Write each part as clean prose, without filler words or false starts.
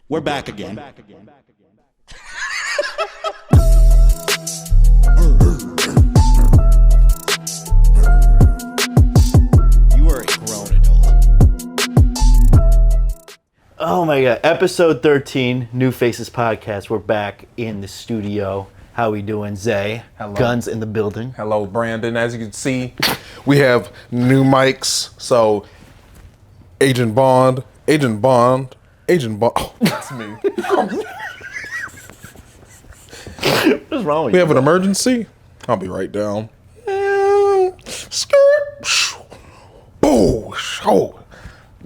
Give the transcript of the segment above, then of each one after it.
We're back again. You are a grown adult. Oh my God. Episode 13, New Faces Podcast. We're back in the studio. How we doing, Zay? Hello. Guns in the building. Hello, Brandon. As you can see, we have new mics. So, Agent Bond. Oh, that's me. What's wrong with We you? have an emergency. I'll be right down. Skirt. Boo. Oh.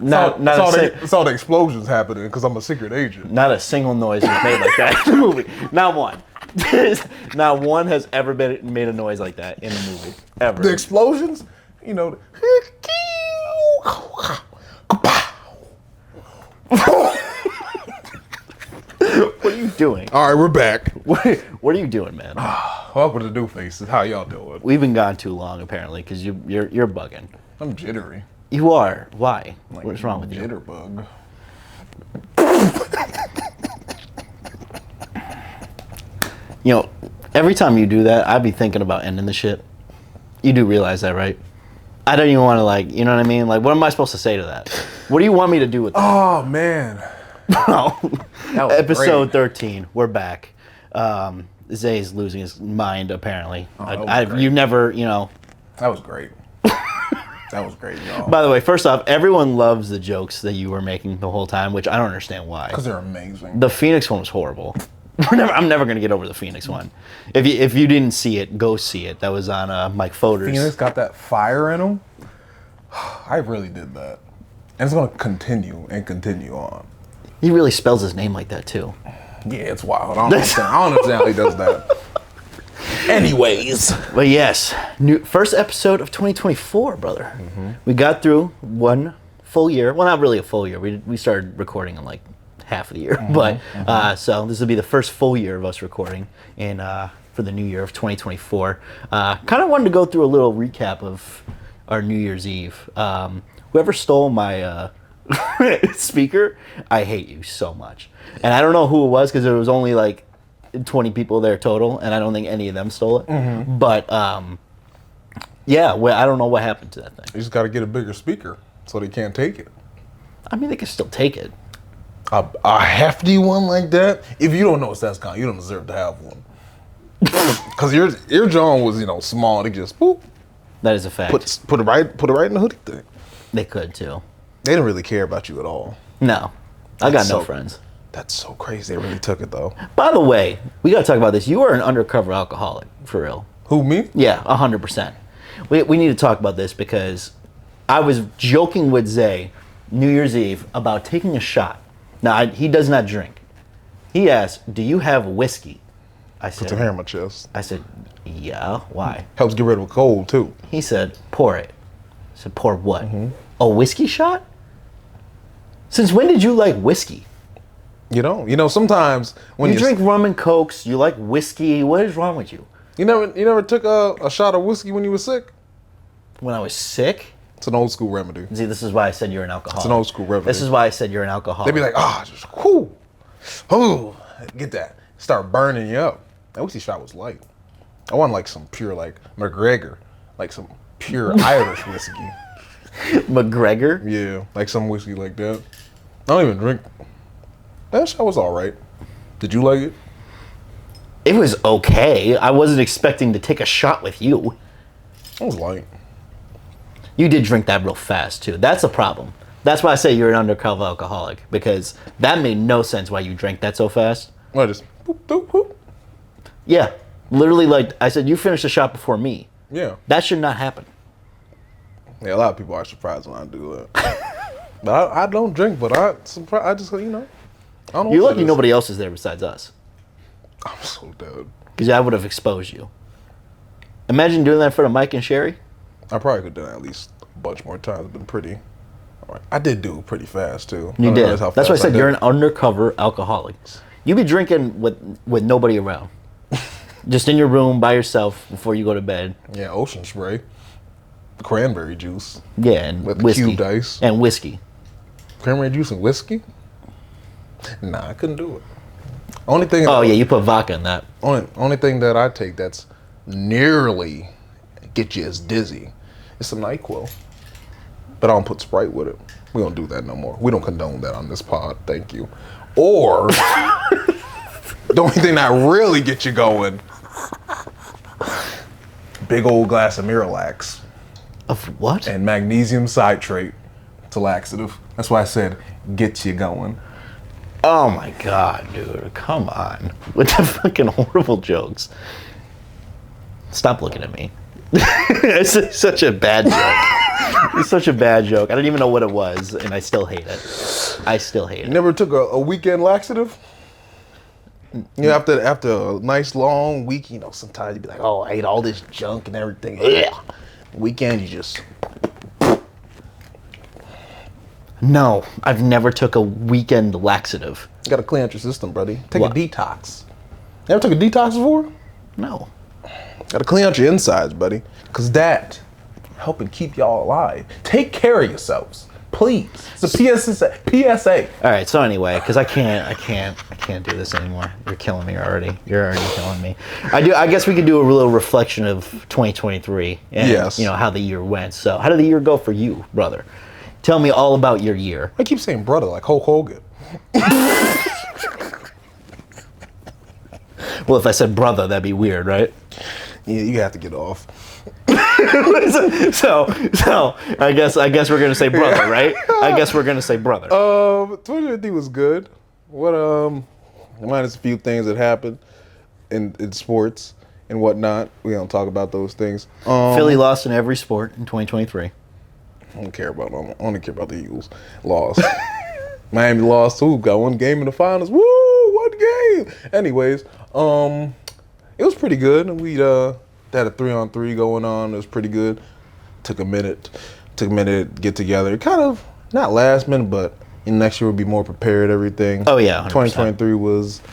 It's all the explosions happening because I'm a secret agent. Not a single noise was made like that in the movie. Not one. Not one has ever made a noise like that in the movie. Ever. The explosions, you know. What are you doing? All right, we're back. What are you doing, man? Welcome to New Faces. How y'all doing? We've been gone too long, apparently, because you're bugging. I'm jittery. You are. Why? Like, What's wrong with you? Jitterbug. You know, every time you do that, I'd be thinking about ending the shit. You do realize that, right? I don't even want to, like, you know what I mean? Like, what am I supposed to say to that? What do you want me to do with that? Oh, man. Episode 13, we're back. Zay's losing his mind, apparently. You never, you know. That was great. That was great, y'all. By the way, first off, everyone loves the jokes that you were making the whole time, which I don't understand why. Because they're amazing. The Phoenix one was horrible. I'm never going to get over the Phoenix one. If you didn't see it, go see it. That was on Mike Foder's. Phoenix got that fire in him. I really did that. And it's going to continue and continue on. He really spells his name like that, too. Yeah, it's wild. I don't understand how he does that. Anyways. But yes, first episode of 2024, brother. Mm-hmm. We got through one full year. Well, not really a full year. We started recording in like half of the year. Mm-hmm. But so this will be the first full year of us recording for the new year of 2024. Kind of wanted to go through a little recap of our New Year's Eve. Whoever stole my speaker, I hate you so much. And I don't know who it was because there was only like 20 people there total, and I don't think any of them stole it. Mm-hmm. But yeah, I don't know what happened to that thing. You just got to get a bigger speaker so they can't take it. I mean, they can still take it. A hefty one like that? If you don't know what that's called, you don't deserve to have one. Because your John was, small. They just boop. That is a fact. Put it right in the hoodie thing. They could too. They didn't really care about you at all. No, I got no friends. That's so crazy. They really took it though. By the way, we gotta talk about this. You are an undercover alcoholic, for real. Who, me? Yeah, 100%. We need to talk about this because I was joking with Zay New Year's Eve about taking a shot. Now, he does not drink. He asked, "Do you have whiskey?" I said, "Put your hair on my chest." I said, "Yeah, why?" Helps get rid of a cold too. He said, "Pour it." I said, "Pour what? A whiskey shot?" Since when did you like whiskey? Sometimes when you drink rum and cokes, you like whiskey. What is wrong with you? You never took a shot of whiskey when you were sick? When I was sick? It's an old school remedy. See, this is why I said you're an alcoholic. It's an old school remedy. This is why I said you're an alcoholic. They'd be like, just whoo, oh, get that. Start burning you up. That whiskey shot was light. I want like some pure like McGregor, like some pure Irish whiskey. McGregor? Yeah, like some whiskey like that. I don't even drink. That shot was all right. Did you like it? It was okay. I wasn't expecting to take a shot with you. It was light. You did drink that real fast, too. That's a problem. That's why I say you're an undercover alcoholic, because that made no sense why you drank that so fast. Well, just boop, boop, boop. Yeah. Literally, like, I said, you finished the shot before me. Yeah. That should not happen. Yeah, a lot of people are surprised when I do that. But I don't drink, but I just, I don't know. You're lucky nobody else is there besides us. I'm so dead. Because I would have exposed you. Imagine doing that in front of Mike and Sherry. I probably could have done it at least a bunch more times. It's been pretty. All right. I did do it pretty fast, too. You did. That's why I said you're an undercover alcoholic. You be drinking with nobody around. Just in your room by yourself before you go to bed. Yeah, ocean spray. Cranberry juice. Yeah, and with whiskey. Cubed ice. And whiskey. Cranberry juice and whiskey? Nah, I couldn't do it. Only thing. Oh yeah, you put vodka in that. Only thing that I take that's nearly get you as dizzy is some NyQuil. But I don't put Sprite with it. We don't do that no more. We don't condone that on this pod. Thank you. Or the only thing that really gets you going, big old glass of Miralax. Of what? And magnesium citrate. It's a laxative. That's why I said get you going. Oh my god, dude. Come on. With the fucking horrible jokes. Stop looking at me. It's such a bad joke. It's such a bad joke. I don't even know what it was, and I still hate it. I still hate it. You never took a weekend laxative? You know, after a nice long week, you know, sometimes you'd be like, oh, I ate all this junk and everything. Yeah. Weekend, you just... No, I've never took a weekend laxative. You gotta clean out your system, buddy. Take What? a detox. You ever took a detox before? No. Gotta clean out your insides, buddy. Cause that helping keep y'all alive. Take care of yourselves, please. It's a PSA. All right. So anyway, because I can't do this anymore. You're killing me already. You're already killing me. I guess we could do a little reflection of 2023 and Yes. you know how the year went. So how did the year go for you, brother? Tell me all about your year. I keep saying brother like Hulk Hogan. Well, if I said brother, that'd be weird, right? Yeah, you have to get off. so I guess we're gonna say brother, right? I guess we're gonna say brother. 2023 was good. What minus a few things that happened in sports and whatnot. We don't talk about those things. Philly lost in every sport in 2023. I don't care about them. I only care about the Eagles. Lost. Miami lost too. Got one game in the finals. Woo! One game. Anyways, it was pretty good. We had a 3-on-3 going on. It was pretty good. Took a minute to get together. Kind of not last minute, but next year we'll be more prepared. Everything. Oh yeah, 100%. 2023 was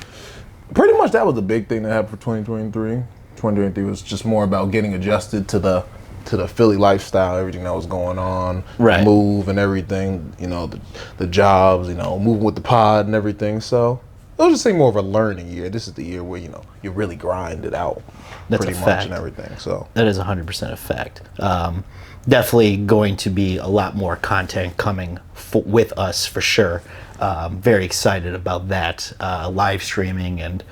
pretty much that was the big thing that happened for 2023. 2023 was just more about getting adjusted to the Philly lifestyle, everything that was going on, Right. Move and everything, you know, the jobs, you know, moving with the pod and everything. So it was just say more of a learning year. This is the year where, you know, you really grind it out That's pretty a much fact. and everything. So That is 100% a fact. Definitely going to be a lot more content coming with us for sure. Very excited about that. Live streaming and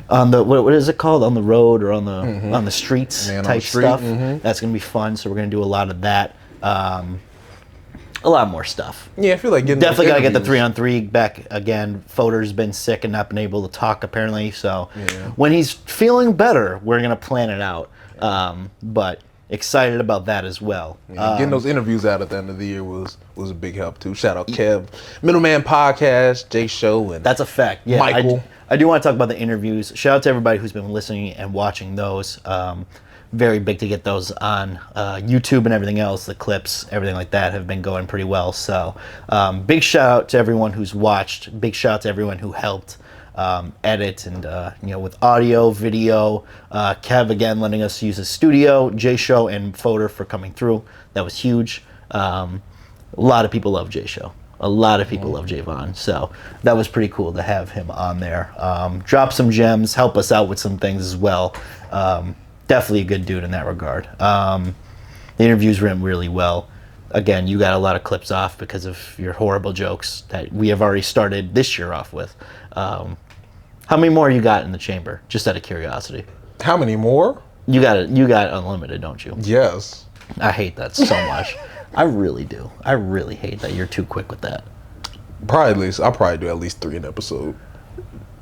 on the what is it called, on the road or on the streets Man on type the street, stuff. That's gonna be fun. So we're gonna do a lot of that. A lot more stuff. yeah, I feel like getting Definitely those gotta get the interviews. 3-on-3 back again. Foder's been sick and not been able to talk apparently. So Yeah. when he's feeling better, we're gonna plan it out. But excited about that as well. Yeah, getting those interviews out at the end of the year was a big help too. Shout out Kev, Middleman Podcast, Jay Show, and That's a fact. Yeah, Michael. I do want to talk about the interviews. Shout out to everybody who's been listening and watching those. Very big to get those on YouTube and everything else. The clips, everything like that, have been going pretty well. So big shout out to everyone who's watched. Big shout out to everyone who helped edit and you know, with audio, video. Kev again letting us use his studio. Jay Show and Foder for coming through. That was huge. A lot of people love Jay Show. A lot of people love Javon, so that was pretty cool to have him on there. Drop some gems, help us out with some things as well. Definitely a good dude in that regard. The interviews went really well. Again, you got a lot of clips off because of your horrible jokes that we have already started this year off with. How many more you got in the chamber? Just out of curiosity. how many more? You got unlimited, don't you? Yes. I hate that so much. I really do. I really hate that you're too quick with that. I'll probably do at least 3 an episode.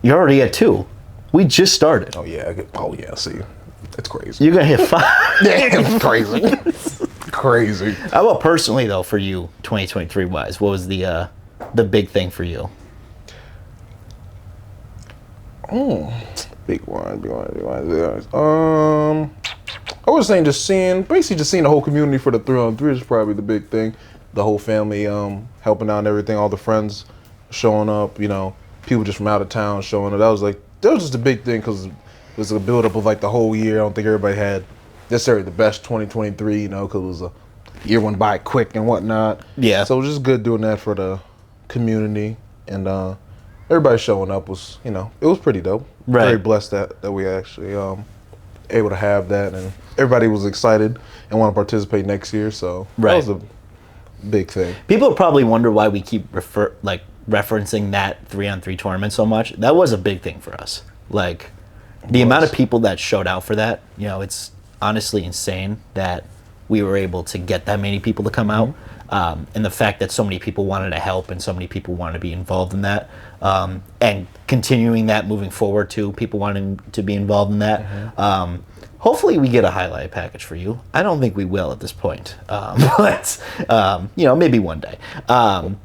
You're already at 2. We just started. Oh yeah, see. It's crazy. You're gonna hit 5. Yeah, it's crazy. Crazy. How about personally though, for you, 2023 wise? What was the big thing for you? Big one. I was saying basically just seeing the whole community for the 3-on-3 is probably the big thing. The whole family helping out and everything, all the friends showing up, you know, people just from out of town showing up. That was just a big thing because it was a buildup of like the whole year. I don't think everybody had necessarily the best 2023, you know, because it was a year went by quick and whatnot. Yeah. So it was just good doing that for the community and everybody showing up was, you know, it was pretty dope. Right. Very blessed that we actually able to have that, and everybody was excited and want to participate next year. So Right. that was a big thing. People probably wonder why we keep referencing that 3-on-3 tournament so much. That was a big thing for us. Like, the amount of people that showed out for that, you know, it's honestly insane that we were able to get that many people to come out. And the fact that so many people wanted to help and so many people wanted to be involved in that. And continuing that moving forward too, people wanting to be involved in that. Hopefully we get a highlight package for you. I don't think we will at this point. But, you know, maybe one day.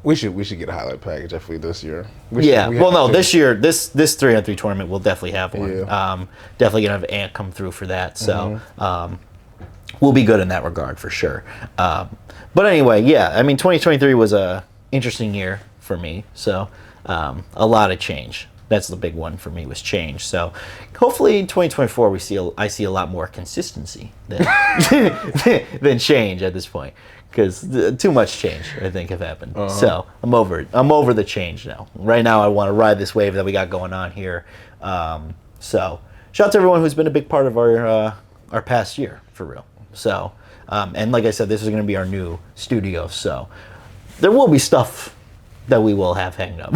We should get a highlight package definitely this year. This year, this 3-on-3 tournament will definitely have one. Yeah. Definitely gonna have Ant come through for that. So we'll be good in that regard for sure. But anyway, yeah, I mean, 2023 was a interesting year for me. So a lot of change. That's the big one for me, was change. So hopefully in 2024 I see a lot more consistency than than change at this point, because too much change I think have happened. So I'm over it. I'm over the change now. Right now I want to ride this wave that we got going on here. So shout out to everyone who's been a big part of our past year, for real. So and like I said, this is going to be our new studio. So there will be stuff that we will have hanging up.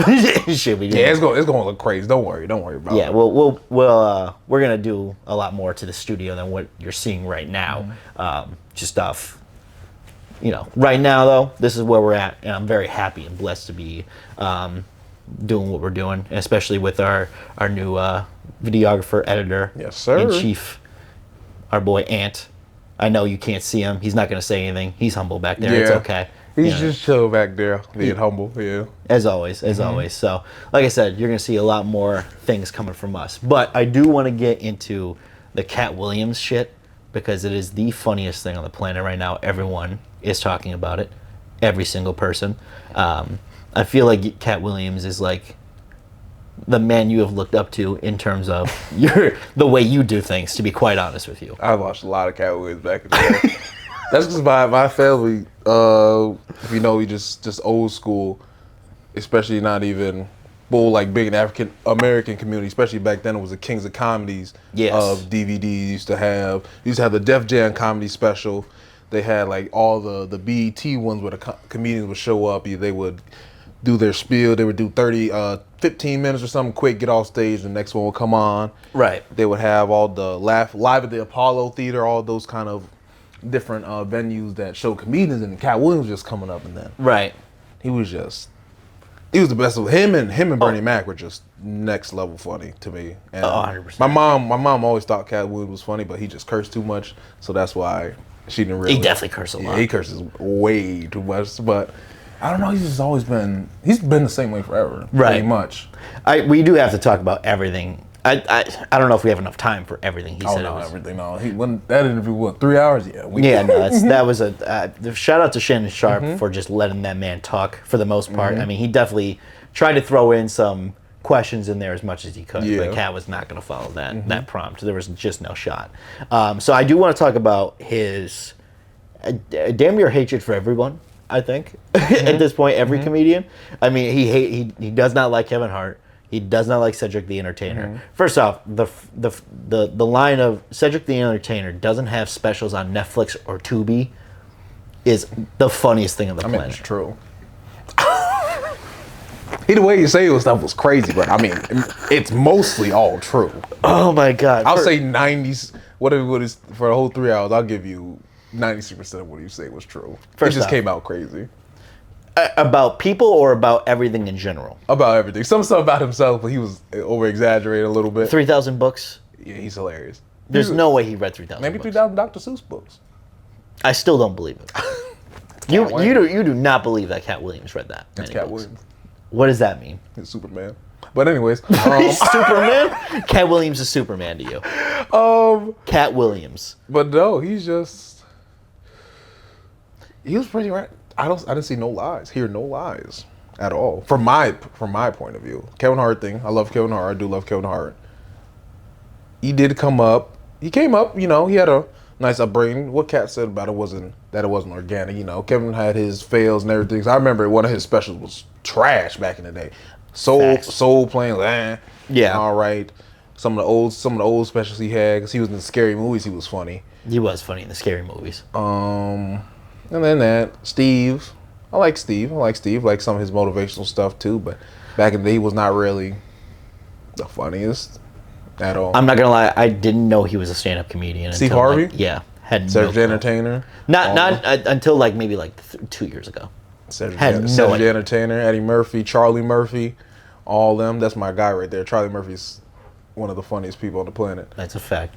Shit, we do. Yeah, it's gonna look crazy. Don't worry about it. Yeah, we're gonna do a lot more to the studio than what you're seeing right now. Just stuff, you know. Right now, though, this is where we're at, and I'm very happy and blessed to be doing what we're doing, especially with our new videographer, editor, Yes, sir. in chief, our boy Ant. I know you can't see him. He's not gonna say anything. He's humble back there. It's Yeah. okay. He's You know, just chill back there, being humble. Yeah. as always. So, like I said, you're going to see a lot more things coming from us. But I do want to get into the Katt Williams shit, because it is the funniest thing on the planet right now. Everyone is talking about it. Every single person. I feel like Katt Williams is like the man you have looked up to in terms of the way you do things, to be quite honest with you. I watched a lot of Katt Williams back in the day. That's because my family, you know, we just old school, especially not even like big in African American community, especially back then. It was the Kings of Comedies of DVDs. Used to have the Def Jam comedy special. They had like all the BET ones where the comedians would show up. They would do their spiel. They would do 15 minutes or something quick, get off stage. The next one would come on. Right. They would have all the live at the Apollo Theater, all those kind of different venues that show comedians, and Katt Williams just coming up, and then Right. he was the best of him and Bernie Mac were just next level funny to me. And 100%. my mom always thought Katt Williams was funny, but he just cursed too much, so that's why she didn't really. He definitely cursed a lot. Yeah, he curses way too much, but I don't know. He's been the same way forever, Right. pretty much. We do have to talk about everything. I don't know if we have enough time for everything he said. Everything. No, that interview 3 hours? Yeah, That was a shout out to Shannon Sharp for just letting that man talk for the most part. I mean, he definitely tried to throw in some questions in there as much as he could, but Katt was not going to follow that prompt. There was just no shot. So I do want to talk about his damn near hatred for everyone. I think at this point, every comedian. I mean, he does not like Kevin Hart. He does not like Cedric the Entertainer. First off, the line of Cedric the Entertainer doesn't have specials on Netflix or Tubi is the funniest thing on the planet. It's true. Either way you say it stuff was crazy, but I mean, it's mostly all true. Oh my God. I'll say 90s, whatever it is, for the whole 3 hours, I'll give you 96% of what you say was true. It just came out crazy. About people or about everything in general? About everything. Some stuff about himself, but he was over-exaggerating a little bit. 3,000 books? Yeah, he's hilarious. There's no way he read 3,000 Maybe books. 3,000 Dr. Seuss books. I still don't believe it. you do not believe that Katt Williams read that. It's Katt Williams. What does that mean? He's Superman. But anyways. He's Superman? Katt Williams is Superman to you. Katt Williams. But no, he was pretty right. I didn't see no lies. Hear no lies at all. From my point of view. Kevin Hart thing. I love Kevin Hart. I do love Kevin Hart. He did come up. He came up, you know, he had a nice upbringing. What Katt said about it wasn't organic, you know. Kevin had his fails and everything. So I remember one of his specials was trash back in the day. Facts. Soul playing, Yeah. all right. Some of the old specials he had, because he was in the scary movies. He was funny. He was funny in the scary movies. And then that Steve. I like Steve. Like some of his motivational stuff too. But back in the day, he was not really the funniest at all. I'm not gonna lie, I didn't know he was a stand-up comedian. Steve until, Harvey? Like, yeah, had Cedric the no clue. Entertainer. Not until like maybe like 2 years ago. Cedric Had no the idea. Entertainer, Eddie Murphy, Charlie Murphy, all them. That's my guy right there. Charlie Murphy's one of the funniest people on the planet. That's a fact.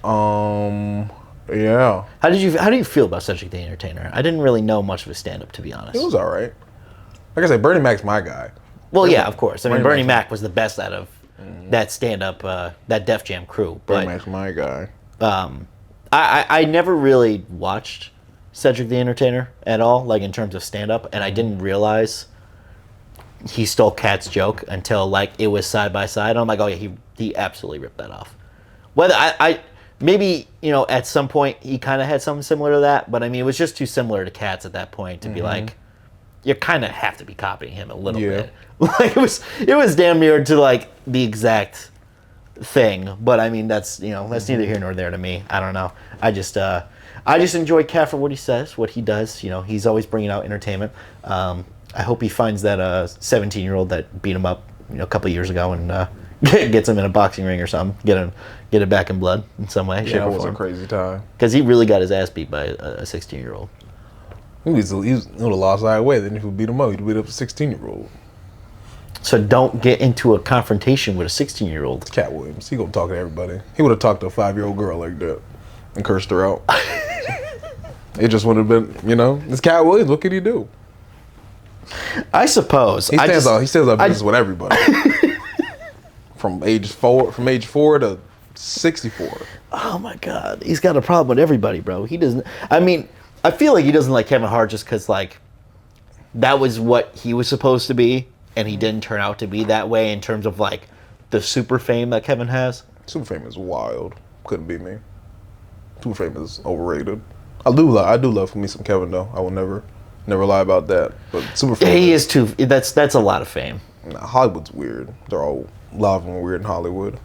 Yeah. How do you feel about Cedric the Entertainer? I didn't really know much of his stand-up, to be honest. It was all right. Like I said, Bernie Mac's my guy. Well, yeah, of course. I mean, Bernie Mac's- Mac was the best out of that stand-up, that Def Jam crew. Bernie But Mac's my guy. I never really watched Cedric the Entertainer at all, like in terms of stand-up, and I didn't realize he stole Katt's joke until like it was side by side. I'm like, oh yeah, he absolutely ripped that off. Whether I maybe, you know, at some point he kind of had something similar to that, but I mean, it was just too similar to Katt's at that point to be like, you kind of have to be copying him a little bit. Like it was damn near to like the exact thing, but I mean, that's neither here nor there to me. I don't know. I just enjoy Katt for what he says, what he does. You know, he's always bringing out entertainment. I hope he finds that 17-year-old that beat him up, you know, a couple of years ago and gets him in a boxing ring or something. Get it back in blood in some way, shape, Yeah, or it was a form. crazy time. Because he really got his ass beat by a 16-year-old. He would have lost either way. Then if he beat him up, he'd beat up a 16-year-old. So don't get into a confrontation with a 16-year-old. Cat Williams. He gonna talk to everybody. He would have talked to a 5-year-old girl like that and cursed her out. It just would have been, you know, it's Cat Williams. What could he do? I suppose. He stands up business with everybody. From age 4 to 64. Oh my God, he's got a problem with everybody, bro. He doesn't. I mean, I feel like he doesn't like Kevin Hart just because like that was what he was supposed to be, and he didn't turn out to be that way in terms of like the super fame that Kevin has. Super Fame is wild. Couldn't be me. Super Fame is overrated. I do love me some Kevin though. I will never lie about that. But Super Fame, He is too. That's a lot of fame. nah, Hollywood's weird. They're all live and weird in Hollywood.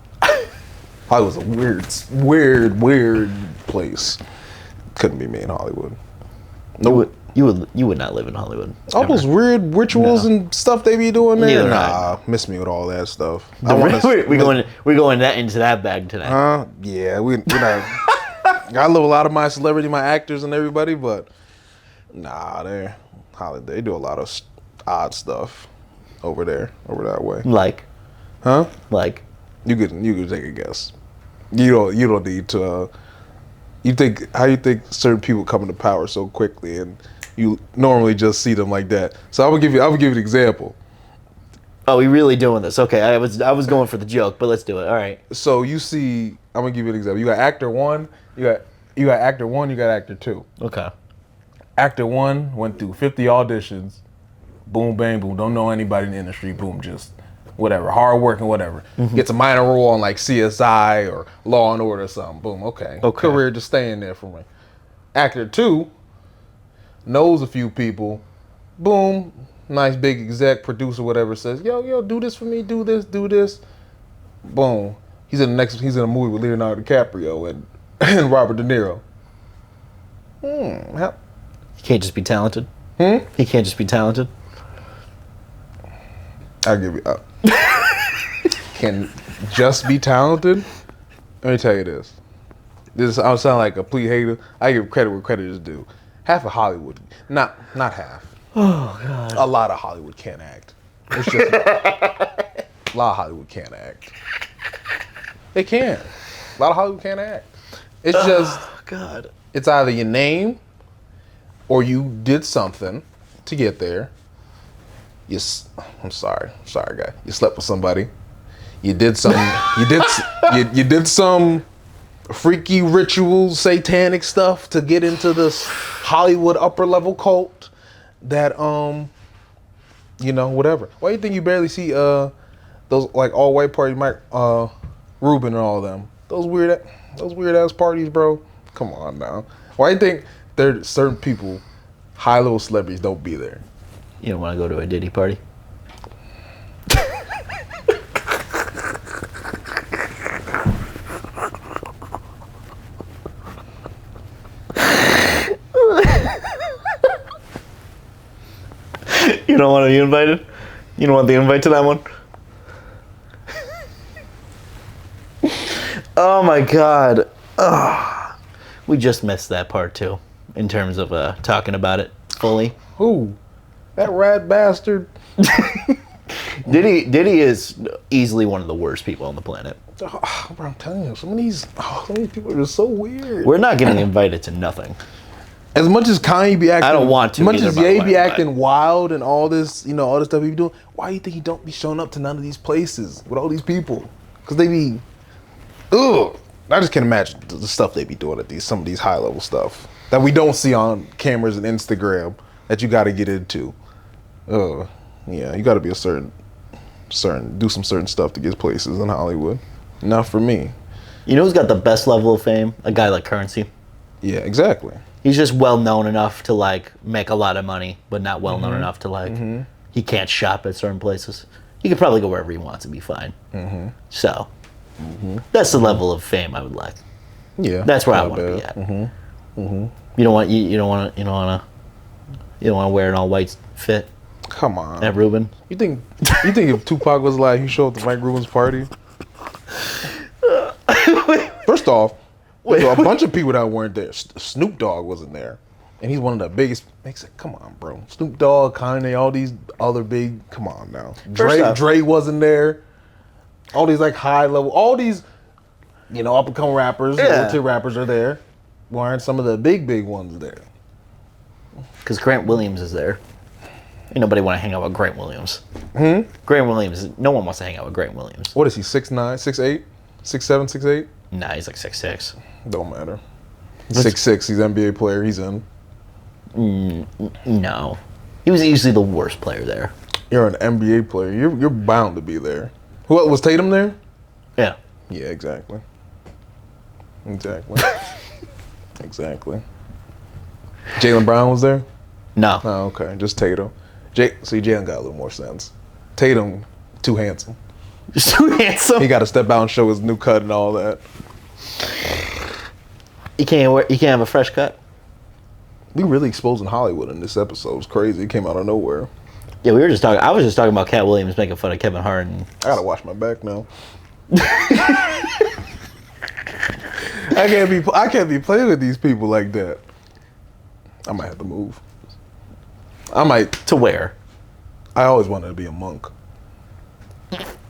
Hollywood's a weird place. Couldn't be me in Hollywood. You would not live in Hollywood. All ever. those weird rituals and stuff they be doing there. Neither Nah, miss me with all that stuff. We going into that bag today. Yeah, we not. I love a lot of my celebrity, my actors, and everybody, but nah, they do a lot of odd stuff over there, over that way. Like, like. You could take a guess. You don't need to. How you think certain people come into power so quickly, and you normally just see them like that. So I would give you an example. Oh, we really doing this? Okay, I was going for the joke, but let's do it. All right. So you see, I'm gonna give you an example. You got actor 1, you got actor 1, you got actor 2. Okay. Actor 1 went through 50 auditions. Boom, bang, boom. Don't know anybody in the industry. Boom, just whatever. Hard working, whatever. Gets a minor role on like CSI or Law and Order or something. Boom, okay. Career just staying there for me. Actor 2 knows a few people. Boom, nice big exec, producer, whatever, says, yo, do this for me, do this. Boom. He's in a movie with Leonardo DiCaprio and Robert De Niro. He can't just be talented. He can't just be talented. I'll give you up. Can just be talented? Let me tell you this. I'll sound like a complete hater. I give credit where credit is due. Half of Hollywood, not half. Oh God. A lot of Hollywood can't act. It's just a lot of Hollywood can't act. They can't. A lot of Hollywood can't act. It's just God. It's either your name or you did something to get there. I'm sorry, guy. You slept with somebody. You did something. You did some freaky ritual, satanic stuff to get into this Hollywood upper level cult. That whatever. Why do you think you barely see those like all white party Mike Rubin and all of them? Those weird ass parties, bro. Come on now. Why do you think there's certain people, high level celebrities, don't be there? You don't want to go to a Diddy party? don't want to be invited? You don't want the invite to that one? Oh my god. Ugh. We just missed that part too, in terms of talking about it fully. Who? That rat bastard. Diddy is easily one of the worst people on the planet. Oh, bro, I'm telling you, some of these people are just so weird. We're not getting invited to nothing. As much as Kanye be acting, I don't want to As much either, as by the Ye way, be but- acting wild and all this, all this stuff he be doing, why do you think he don't be showing up to none of these places with all these people? Because they be, ugh. I just can't imagine the stuff they be doing at some of these high level stuff that we don't see on cameras and Instagram that you got to get into. Yeah, you got to be do some certain stuff to get places in Hollywood. Not for me. You know who's got the best level of fame? A guy like Currency. Yeah, exactly. He's just well known enough to like make a lot of money, but not well known enough to like he can't shop at certain places. He could probably go wherever he wants and be fine. So that's the level of fame I would like. Yeah, That's where I not want to be bad. at. You don't want you don't want to wear an all white fit Come on. at Ruben. You think if Tupac was alive, he'd show up to Mike Rubin's party? First off, there's a bunch of people that weren't there. Snoop Dogg wasn't there, and he's one of the biggest. Come on, bro. Snoop Dogg, Kanye, all these other big. Come on now. First off- Dre wasn't there. All these like high level, all these, up and coming rappers, tier rappers are there. Why aren't some of the big ones there? Because Grant Williams is there. Ain't nobody want to hang out with Grant Williams. Grant Williams. No one wants to hang out with Grant Williams. What is he? 6'9", 6'8", 6'7", 6'8"? Nah, he's like 6'6". Don't matter. 6'6", he's an NBA player. He's in. No, he was easily the worst player there. You're an NBA player. You're bound to be there. Who was Tatum there? Yeah. Yeah, exactly. Exactly. Jaylen Brown was there? No. Oh, okay. Just Tatum. Jaylen got a little more sense. Tatum, too handsome. Just too handsome. He got to step out and show his new cut and all that. You can't have a fresh cut. We really exposing Hollywood in this episode. It's crazy. It came out of nowhere. Yeah, we were just talking. I was just talking about Katt Williams making fun of Kevin Hart. And I gotta watch my back now. I can't be playing with these people like that. I might have to move. to where? I always wanted to be a monk.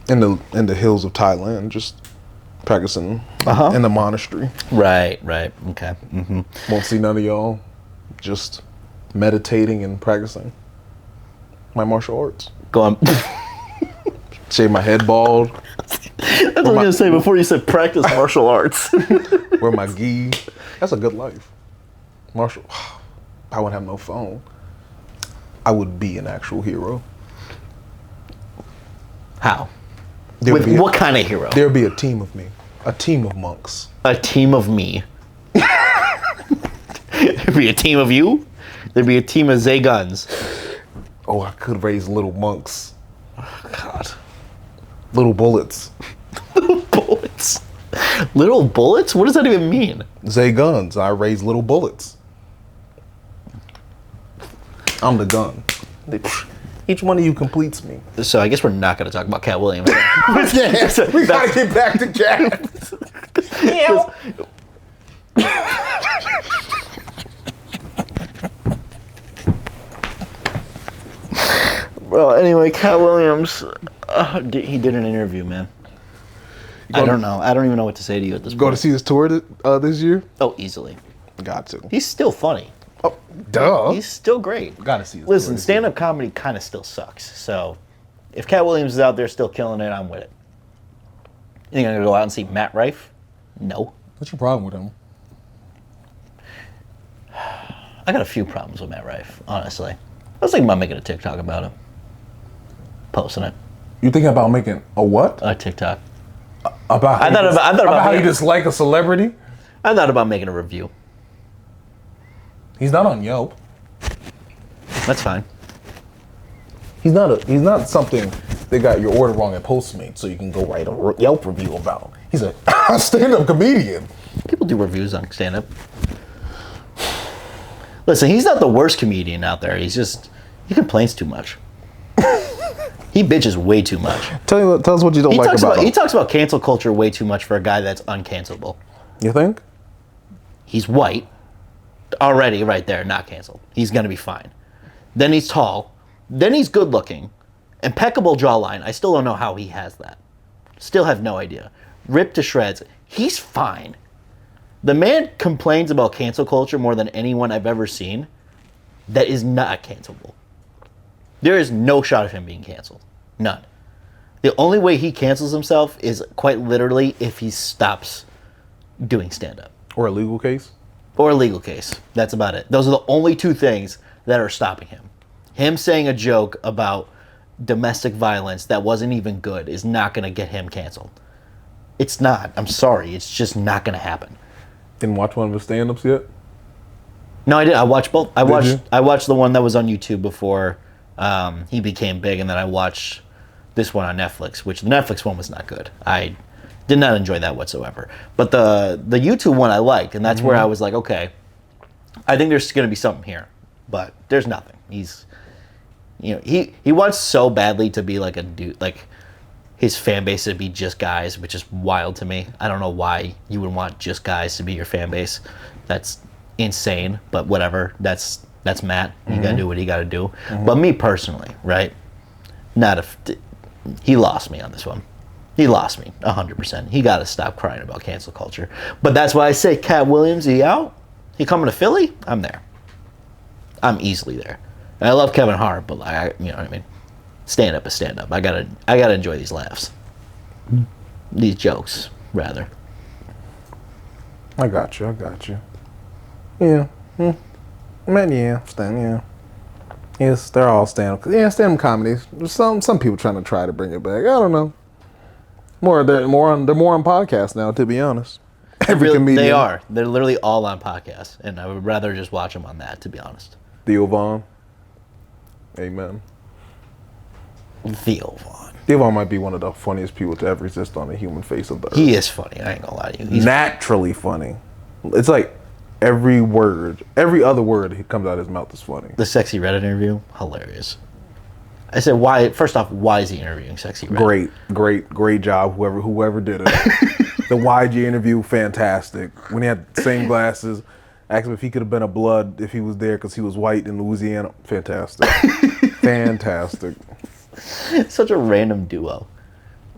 In the hills of Thailand, just practicing in the monastery. Right. Okay. Won't see none of y'all. Just meditating and practicing my martial arts. Go on. Shave my head bald. That's what I was gonna say before you said practice martial arts. Wear my gi. That's a good life. Martial. I wouldn't have no phone. I would be an actual hero. How? There would With be what kind of hero? There'd be a team of me. A team of monks. A team of me. There'd be a team of you. There'd be a team of Zay Guns. Oh, I could raise little monks. Oh, God. Little bullets. Little bullets. Little bullets? What does that even mean? Zay Guns. I raise little bullets. I'm the gun. Each one of you completes me. So I guess we're not going to talk about Katt Williams. Yeah, we gotta get back to Katt. Well, anyway, Katt Williams, he did an interview, man. I don't know. I don't even know what to say to you at this point. Go to see his tour this year? Oh, easily. Got to. He's still funny. Oh, duh. He's still great. Gotta see his Listen, tour this stand-up comedy kind of still sucks. So if Katt Williams is out there still killing it, I'm with it. You think I'm going to go out and see Matt Rife? No. What's your problem with him? I got a few problems with Matt Rife, honestly. I was thinking about making a TikTok about him. Posting it. You thinking about making a what? A TikTok. About I thought about how you making- dislike a celebrity? I thought about making a review. He's not on Yelp. That's fine. He's not something they got your order wrong at Postmates, so you can go write a Yelp review about. He's a stand-up comedian. People do reviews on stand-up. Listen, he's not the worst comedian out there. He complains too much. He bitches way too much. Tell us what you don't like about him. He talks about cancel culture way too much for a guy that's uncancelable. You think? He's white. Already right there, not canceled. He's going to be fine. Then he's tall. Then he's good looking. Impeccable jawline. I still don't know how he has that. Still have no idea. Ripped to shreds. He's fine. The man complains about cancel culture more than anyone I've ever seen. That is not cancelable. There is no shot of him being canceled. None. The only way he cancels himself is quite literally if he stops doing stand-up. Or a legal case? Or a legal case. That's about it. Those are the only two things that are stopping him. Him saying a joke about domestic violence that wasn't even good is not going to get him canceled. It's not. I'm sorry. It's just not going to happen. Didn't watch one of his stand-ups yet? No, I did. I watched both. I you? watched the one that was on YouTube before he became big, and then I watched this one on Netflix, which the Netflix one was not good. I did not enjoy that whatsoever. But the YouTube one I liked, and that's where I was like, okay, I think there's going to be something here. But there's nothing. He's, he wants so badly to be like a dude, like his fan base to be just guys, which is wild to me. I don't know why you would want just guys to be your fan base. That's insane, but whatever. That's Matt. You gotta do what you gotta do. But me personally, right? He lost me on this one. He lost me 100%. He got to stop crying about cancel culture. But that's why I say, Katt Williams, he out? He coming to Philly? I'm there. I'm easily there. And I love Kevin Hart, but you know what I mean. Stand up is stand up. I gotta enjoy these laughs, these jokes, rather. I got you. Yeah. Man, yeah. Yeah. Yes, they're all stand-up. Yeah, stand-up comedies. There's some people trying to try to bring it back. I don't know. They're more on podcasts now, to be honest. Every comedian. They are. They're literally all on podcasts, and I would rather just watch them on that, to be honest. Theo Vaughn. Amen. Theo Vaughn. Theo Vaughn might be one of the funniest people to ever exist on the human face of the earth. He is funny. I ain't gonna lie to you. He's naturally funny. It's like every other word that comes out of his mouth is funny. The Sexy Red interview, hilarious. I said, why? First off, why is he interviewing Sexy Red? Great job, whoever did it. The YG interview, fantastic. When he had the same glasses, asked him if he could have been a blood if he was there because he was white in Louisiana. Fantastic. Fantastic. Such a random duo.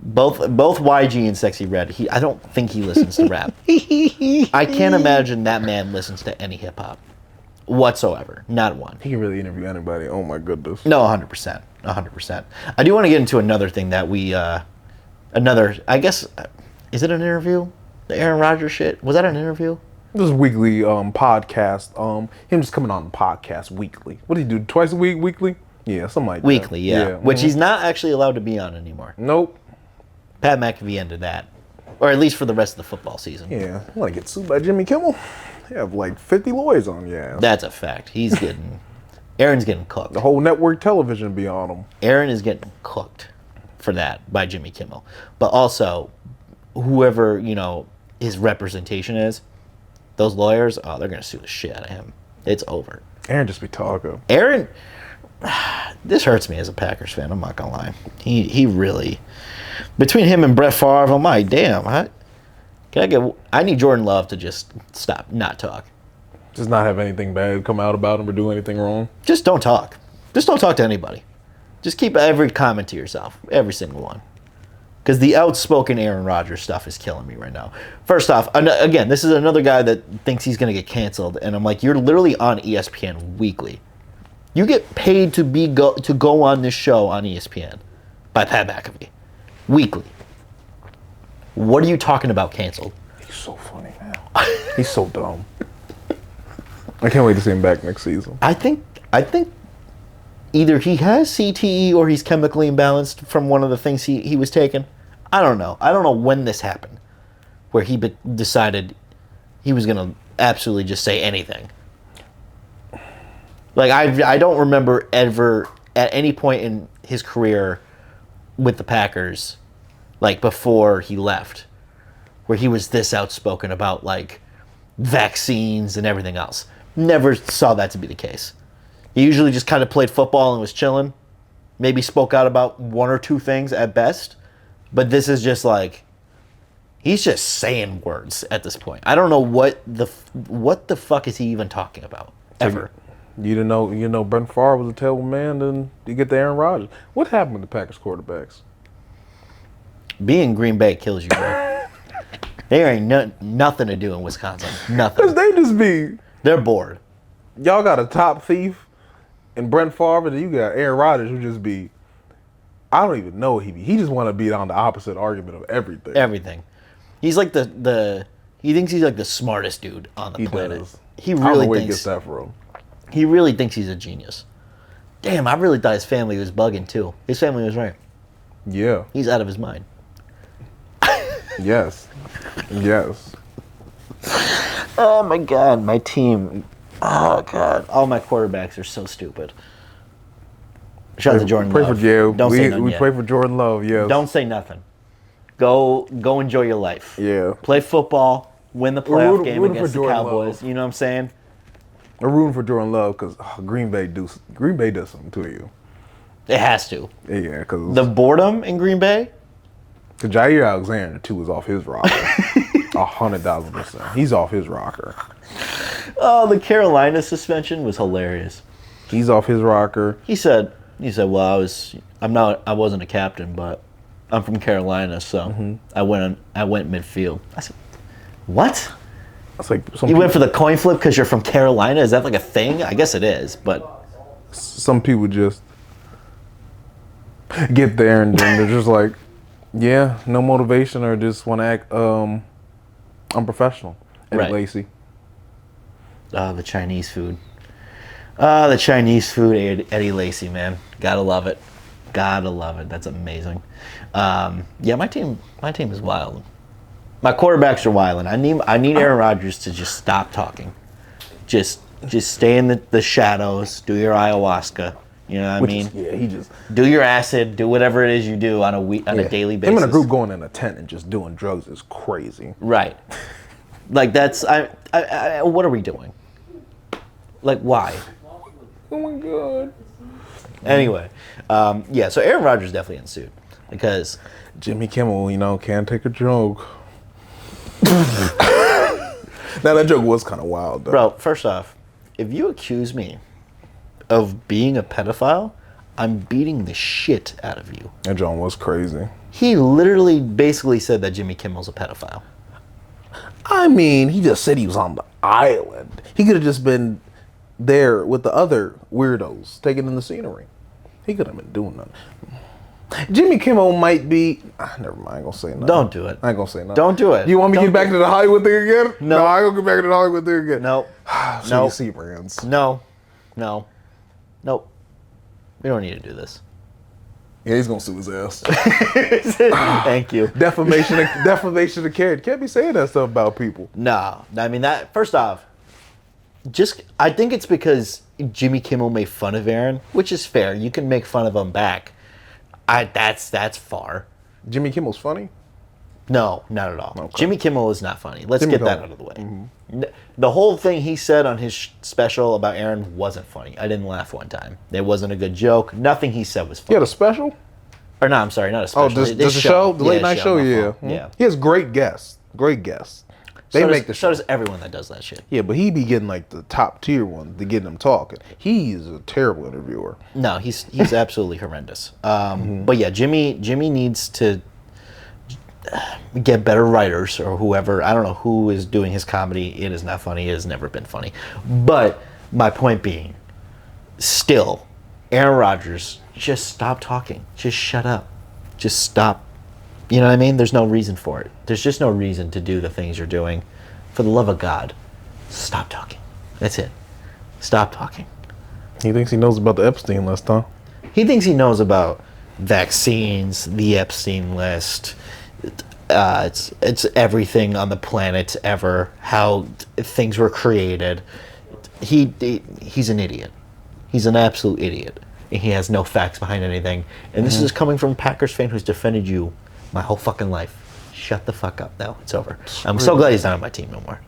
Both YG and Sexy Red. I don't think he listens to rap. I can't imagine that man listens to any hip hop whatsoever. Not one. He can really interview anybody. Oh my goodness. No, 100%. 100%. I do want to get into another thing that we, I guess, is it an interview? The Aaron Rodgers shit? Was that an interview? This is weekly podcast. Him just coming on the podcast weekly. What do you do? Twice a week? Weekly? Yeah, something like that. Weekly, yeah. Which he's not actually allowed to be on anymore. Nope. Pat McAfee ended that. Or at least for the rest of the football season. Yeah. I want to get sued by Jimmy Kimmel. They have like 50 lawyers on your ass. That's a fact. Aaron's getting cooked. The whole network television be on him. Aaron is getting cooked for that by Jimmy Kimmel. But also, whoever, his representation is, those lawyers, they're going to sue the shit out of him. It's over. Aaron just be talking. Aaron, this hurts me as a Packers fan, I'm not going to lie. He really, between him and Brett Favre, I'm like, damn, I need Jordan Love to just stop, not talk. Just not have anything bad come out about him or do anything wrong? Just don't talk. Just don't talk to anybody. Just keep every comment to yourself. Every single one. Because the outspoken Aaron Rodgers stuff is killing me right now. First off, again, this is another guy that thinks he's going to get canceled. And I'm like, you're literally on ESPN weekly. You get paid to go on this show on ESPN by Pat McAfee. Weekly. What are you talking about canceled? He's so funny, man. He's so dumb. I can't wait to see him back next season. I think either he has CTE or he's chemically imbalanced from one of the things he was taking. I don't know. I don't know when this happened, where he decided he was going to absolutely just say anything. Like, I don't remember ever, at any point in his career with the Packers, like, before he left, where he was this outspoken about, like, vaccines and everything else. Never saw that to be the case. He usually just kind of played football and was chilling. maybe spoke out about one or two things at best, but this is just like he's just saying words at this point. I don't know what the fuck is he even talking about ever. You didn't know Brent Favre was a terrible man, then you get the Aaron Rodgers. What happened with the Packers quarterbacks? Being Green Bay kills you, bro. There ain't nothing to do in Wisconsin. Nothing. Cause they just be They're bored. y'all got a top thief and Brent Favre, and you got Aaron Rodgers who just be I don't even know what he be. He just want to be on the opposite argument of everything. Everything. He's like he thinks he's like the smartest dude on the planet. Does. He I don't know really where he thinks gets that from. he really thinks he's a genius. Damn, I really thought his family was bugging too. His family was right. Yeah. He's out of his mind. Yes. Yes. Oh my god, my team. Oh god, all my quarterbacks are so stupid. Shout out to Jordan Pray Love. for Joe. Don't say nothing We yet. pray for Jordan Love. Yes. Don't say nothing. Go enjoy your life. Yeah. Play football. Win the We're playoff rooting- game rooting against for the Jordan Cowboys. Love. You know what I'm saying? I'm rooting for Jordan Love because Green Bay does something to you. It has to. Yeah, because The boredom in Green Bay. Jair Alexander too is off his rocker. 100,000%. He's off his rocker. Oh, the Carolina suspension was hilarious. He's off his rocker. He said, well, I wasn't a captain, but I'm from Carolina, so I went midfield. I said, what? It's like You went for the coin flip because you're from Carolina? Is that like a thing? I guess it is, but some people just get there and then they're just like, yeah, no motivation or just want to act unprofessional and Right. lazy. the Chinese food. The Chinese food, Eddie Lacy, man. Gotta love it. Gotta love it. That's amazing. Yeah, my team is wild. My quarterbacks are wild. I need Aaron Rodgers to just stop talking. Just stay in the shadows. Do your ayahuasca. You know what I mean? He just Do your acid. Do whatever it is you do on a daily basis. Him in a group going in a tent and just doing drugs is crazy. Right. Like that's I what are we doing? Like why? Oh my god. Anyway, yeah. So Aaron Rodgers definitely ensued because Jimmy Kimmel, can't take a joke. Now that joke was kind of wild, though. bro, first off, if you accuse me of being a pedophile, I'm beating the shit out of you. That joke was crazy. He literally basically said that Jimmy Kimmel's a pedophile. I mean, he just said he was on the island. He could have just been there with the other weirdos taking in the scenery. He could have been doing nothing. Jimmy Kimmel might be. Never mind. I ain't gonna say nothing. Don't do it. I ain't gonna say nothing. Don't do it. You want me to Don't get back do to the Hollywood thing again? No. I ain't gonna get back to the Hollywood thing again. Nope. So Nope. you see brands. No. Nope. We don't need to do this. Yeah, he's gonna sue his ass. Thank you. defamation of character. Can't be saying that stuff about people. No, I mean that. First off, I think it's because Jimmy Kimmel made fun of Aaron, which is fair. You can make fun of him back. That's far. Jimmy Kimmel's funny. No, not at all. Okay. Jimmy Kimmel is not funny. Let's Jimmy get that Kimmel. out of the way. The whole thing he said on his special about Aaron wasn't funny. I didn't laugh one time. It wasn't a good joke. Nothing he said was He funny. had a special. Or no, I'm sorry, not a special. Oh, just the show, the late night show. my Yeah, fault. Yeah. He has great guests. Great guests. They make the So show. does everyone that does that shit. Yeah, but he be getting like the top tier ones to get them talking. He's a terrible interviewer. No, he's absolutely horrendous. But yeah, Jimmy needs to get better writers or whoever. I don't know who is doing his comedy. It is not funny. It has never been funny. But my point being, still, Aaron Rodgers, just stop talking. Just shut up. Just stop. You know what I mean? There's no reason for it. There's just no reason to do the things you're doing. For the love of God, stop talking. That's it. Stop talking. He thinks he knows about the Epstein list, huh? He thinks he knows about vaccines, the Epstein list. It's everything on the planet ever. How things were created. He's an idiot. He's an absolute idiot. And he has no facts behind anything. And this is coming from a Packers fan who's defended you my whole fucking life. Shut the fuck up now. It's over. I'm so glad he's not on my team no more.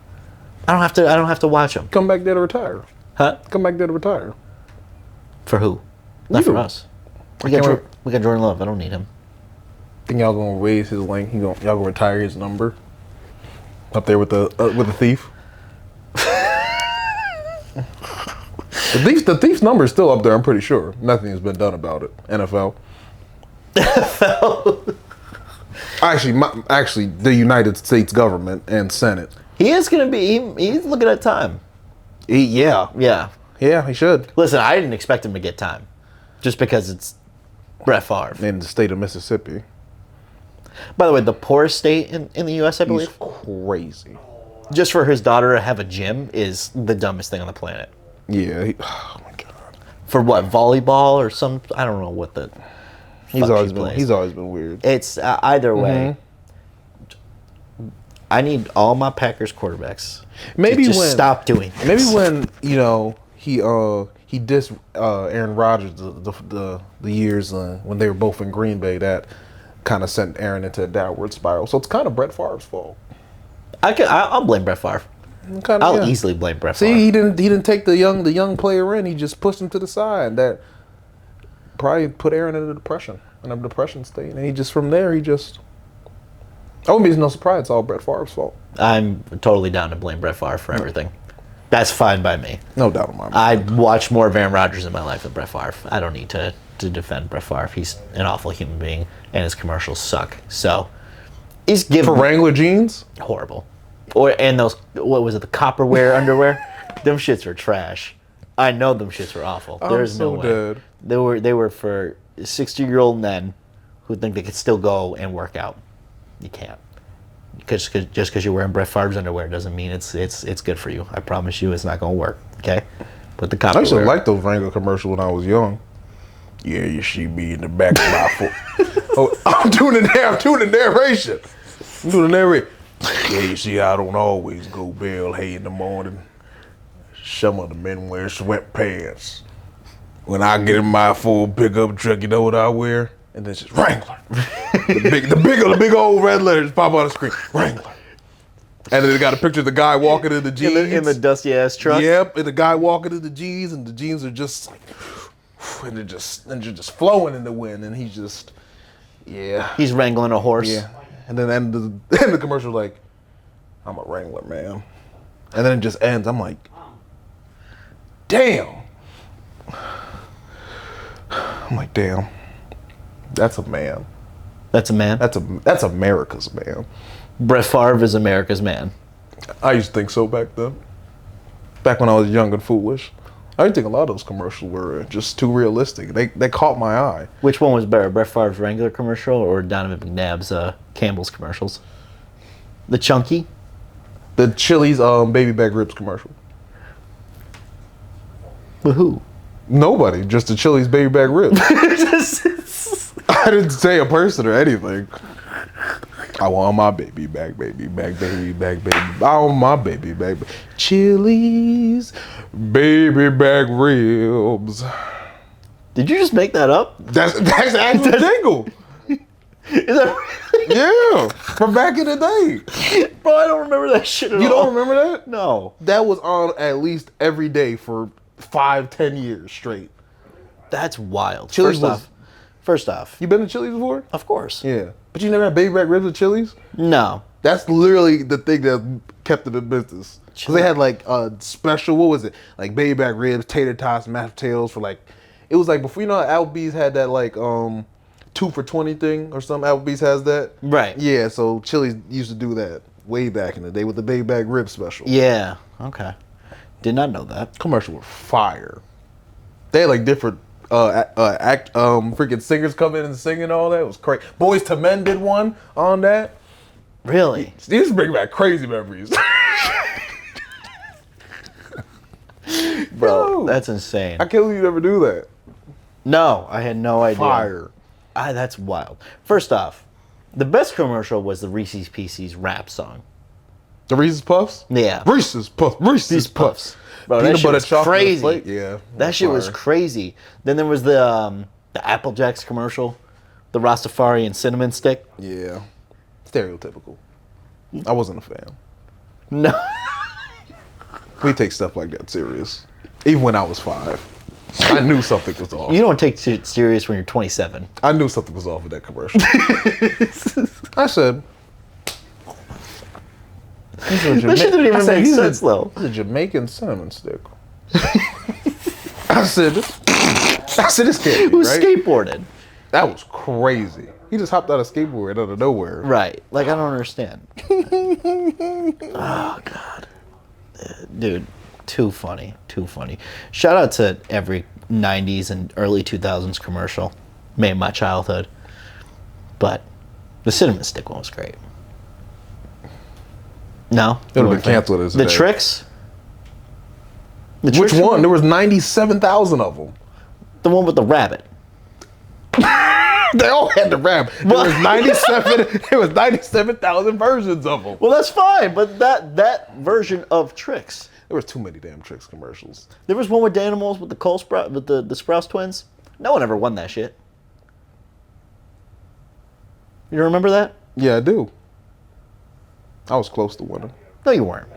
I don't have to watch him. Come back there to retire. Huh? Come back there to retire. For who? Not You. for us. We got Jordan Love. I don't need him. Think y'all gonna raise his length? Y'all gonna retire his number? Up there with the thief. The thief's number is still up there. I'm pretty sure. Nothing has been done about it. NFL. Actually, the United States government and Senate. He is gonna be. He's looking at time. Yeah, he should. Listen, I didn't expect him to get time, just because it's Brett Favre. In the state of Mississippi. By the way, the poorest state in the U.S., I believe. He's crazy. Just for his daughter to have a gym is the dumbest thing on the planet. Yeah. Oh my god. For what, volleyball or some? I don't know what the. He's always been weird. It's either way. I need all my Packers quarterbacks. Maybe to just when stop doing this. Maybe when he dissed Aaron Rodgers the years when they were both in Green Bay, that kind of sent Aaron into a downward spiral. So it's kind of Brett Favre's fault. I'll blame Brett Favre. I'll easily blame Brett Favre. See, he didn't take the young player in. He just pushed him to the side. That probably put Aaron in a depression state, and he just from there I wouldn't be no surprise. It's all Brett Favre's fault. I'm totally down to blame Brett Favre for everything. That's fine by me. No doubt in my mind. I watched more of Aaron Rodgers in my life than Brett Favre. I don't need to defend Brett Favre. He's an awful human being, and his commercials suck. So he's given for Wrangler jeans. Horrible. And those, what was it, the copperware underwear? Them shits were trash. I know them shits were awful. There's no way. Dead. They were for 60-year-old men who think they could still go and work out. You can't. Just because you're wearing Brett Favre's underwear doesn't mean it's good for you. I promise you, it's not gonna work. Okay, put the copperware. I used to like those Wrangler commercials when I was young. Yeah, you see me in the back of my foot. Oh, I'm doing the narration. I'm doing the narration. Yeah, you see, I don't always go bale hay in the morning. Some of the men wear sweatpants. When I get in my full pickup truck, you know what I wear? And then it's just Wrangler. the big old red letters pop on the screen. Wrangler. And then they got a picture of the guy walking in the jeans. In the dusty ass truck. Yep, and the guy walking in the jeans, and the jeans are just like, and they're just flowing in the wind, and he's just, yeah. He's wrangling a horse. Yeah. And then the commercial like, I'm a Wrangler, man. And then it just ends. I'm like, damn. I'm like, damn. That's a man. That's a man? That's America's man. Brett Favre is America's man. I used to think so back then. Back when I was young and foolish. I think a lot of those commercials were just too realistic. They caught my eye. Which one was better, Brett Favre's Wrangler commercial or Donovan McNabb's Campbell's commercials? The Chunky? The Chili's baby back ribs commercial. But who? Nobody. Just the Chili's baby back ribs. I didn't say a person or anything. I want my baby back, baby back, baby back, baby. I want my baby back. Chili's baby back ribs. Did you just make that up? That's the actual jingle. Is that Yeah, from back in the day. Bro, I don't remember that shit at all. You don't remember that? No. That was on at least every day for 5-10 years straight. That's wild. Chili's First off. You been to Chili's before? Of course. Yeah. But you never had baby back ribs at Chili's? No. That's literally the thing that kept them in business. Because they had like a special, what was it? Like baby back ribs, tater tots, mashed potatoes for like, it was like before, you know how Applebee's had that like 2 for $20 thing or something? Applebee's has that? Right. Yeah, so Chili's used to do that way back in the day with the baby back rib special. Yeah. Okay. Did not know that. Commercial were fire. They had like different freaking singers come in and sing and all that. It was crazy. Boys to Men did one on that. Really? These bring back crazy memories. Bro, Yo, that's insane. I can't believe you ever do that. No, I had no idea. Fire. That's wild. First off, the best commercial was the Reese's Pieces rap song. The Reese's Puffs? Yeah. Reese's Puffs. Reese's Puffs. Bro, Peanut that shit butter was chocolate crazy. flake. Yeah. That shit was crazy. Then there was the Apple Jacks commercial, the Rastafari and cinnamon stick. Yeah. Stereotypical. I wasn't a fan. No. We take stuff like that serious. Even when I was 5. I knew something was off. You don't take shit serious when you're 27. I knew something was off with that commercial. I said, That shit didn't even make sense, though. It's a Jamaican cinnamon stick. I said, this can't be, Who right? skateboarded? That was crazy. He just hopped out of skateboard out of nowhere. Right. Like, I don't understand. Oh, God. Dude, too funny. Too funny. Shout out to every 90s and early 2000s commercial. Made my childhood. But the cinnamon stick one was great. No? It'll be canceled as The tricks? The Which tricks one? There was 97,000 of them. The one with the rabbit. They all had the rap. There was 97. There was 97,000 versions of them. Well, that's fine, but that version of tricks. There was too many damn tricks commercials. There was one with the animals with the Cole Sprout with the Sprouse twins. No one ever won that shit. You remember that? Yeah, I do. I was close to winning. No, you weren't.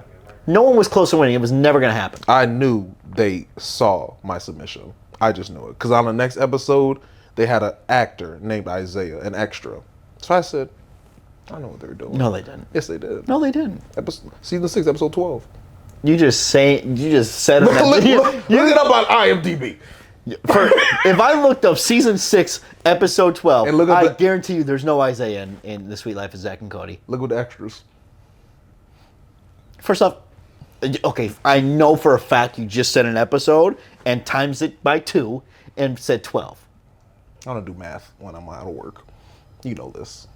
No one was close to winning. It was never gonna happen. I knew they saw my submission. I just knew it because on the next episode they had an actor named Isaiah, an extra. So I said, I know what they were doing. No, they didn't. Yes, they did. No, they didn't. Season 6, episode 12. You just said it. Look it up on IMDb. If I looked up season 6, episode 12, And look at I the- guarantee you there's no Isaiah in The Sweet Life of Zach and Cody. Look at the extras. First off, okay, I know for a fact you just said an episode and times it by 2 and said 12. I don't do math when I'm out of work. You know this.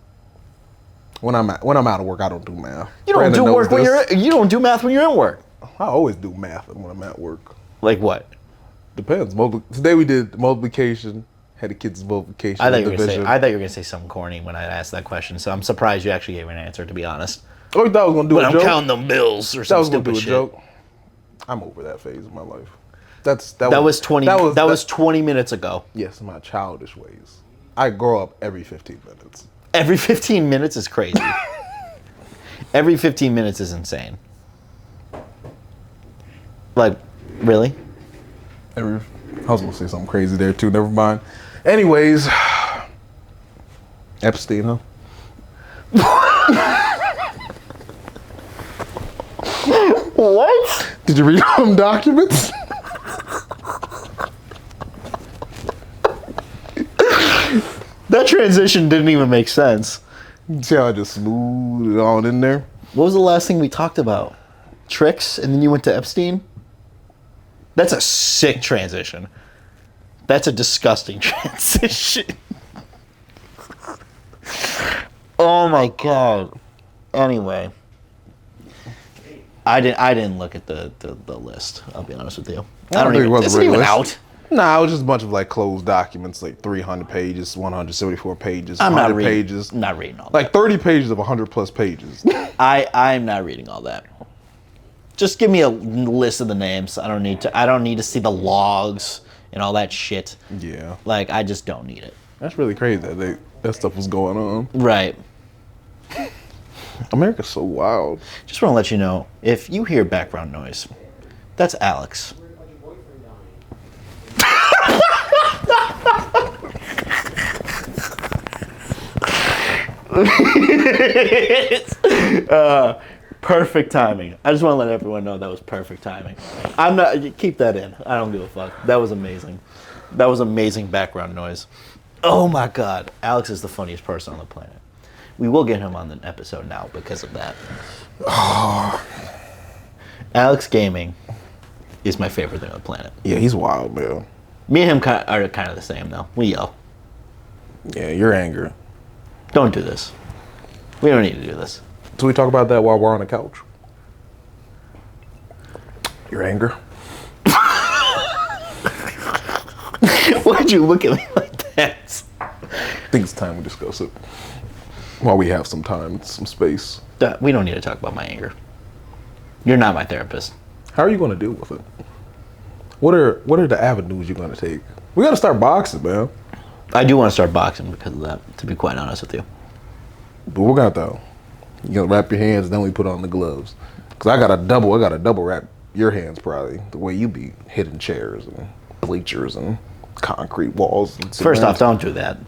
When I'm out of work, I don't do math. You don't Brandon do knows work when this. you don't do math when you're in work. I always do math when I'm at work. Like what? Depends. Today we did multiplication. Had the kids' multiplication. I thought you were division. gonna say something corny when I asked that question. So I'm surprised you actually gave me an answer. To be honest, Oh, you thought I was gonna do but a I'm joke? counting them bills or That some was gonna do stupid a shit. joke. I'm over that phase of my life. That was 20. That was 20 minutes ago. Yes, my childish ways. I grow up every 15 minutes. Every 15 minutes is crazy. Every 15 minutes is insane. Like, really? I was gonna say something crazy there too. Never mind. Anyways, Epstein, huh? What? Did you read them documents? That transition didn't even make sense. See how I just smoothed it on in there? What was the last thing we talked about? Tricks, and then you went to Epstein? That's a sick transition. That's a disgusting transition. Oh my god. Anyway. I didn't look at the list, I'll be honest with you. I don't think it even, was a it's not regular even list. out. Nah, it was just a bunch of like closed documents, like 300 pages, 174 pages, I'm 100 not reading, pages. not reading all that. Like 30 pages of 100 plus pages. I'm not reading all that. Just give me a list of the names. I don't need to see the logs and all that shit. Yeah. Like, I just don't need it. That's really crazy that stuff was going on. Right. America's so wild. Just want to let you know, if you hear background noise, that's Alex. Perfect timing. I just want to let everyone know that was perfect timing. I'm not. Keep that in. I don't give a fuck. That was amazing. That was amazing background noise. Oh my god, Alex is the funniest person on the planet. We will get him on the episode now because of that. Alex Gaming is my favorite thing on the planet. Yeah, he's wild, man. Me and him are kind of the same, though. We yell. Yeah, your anger. Don't do this. We don't need to do this. So we talk about that while we're on the couch. Your anger. Why'd you look at me like that? I think it's time we discuss it. While we have some time, some space. We don't need to talk about my anger. You're not my therapist. How are you going to deal with it? What are the avenues you're going to take? We got to start boxing, man. I do want to start boxing because of that, to be quite honest with you. But we're going to you got to wrap your hands, then we put on the gloves. Because I got to double wrap your hands probably, the way you be hitting chairs. And bleachers and concrete walls. And First off, don't do that.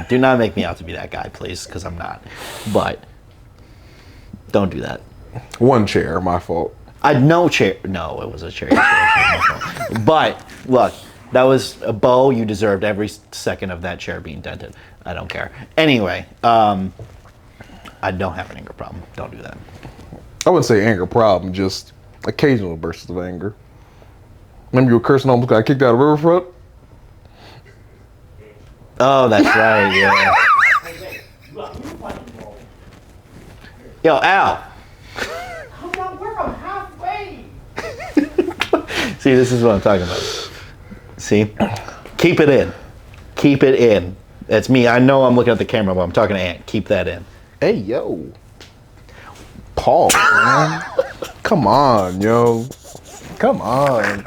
Do not make me out to be that guy, please, because I'm not. But don't do that. One chair, my fault. No chair. No, it was a chair. But look, that was a Bo. You deserved every second of that chair being dented. I don't care. Anyway, I don't have an anger problem. Don't do that. I wouldn't say anger problem, just occasional bursts of anger. Remember you were cursing almost got kicked out of Riverfront? Oh, that's right. Yeah. Yo, Al. I'm halfway. See, this is what I'm talking about. See? Keep it in. Keep it in. That's me. I know I'm looking at the camera, but I'm talking to Ant. Keep that in. Hey, yo. Paul, man. Come on, yo. Come on.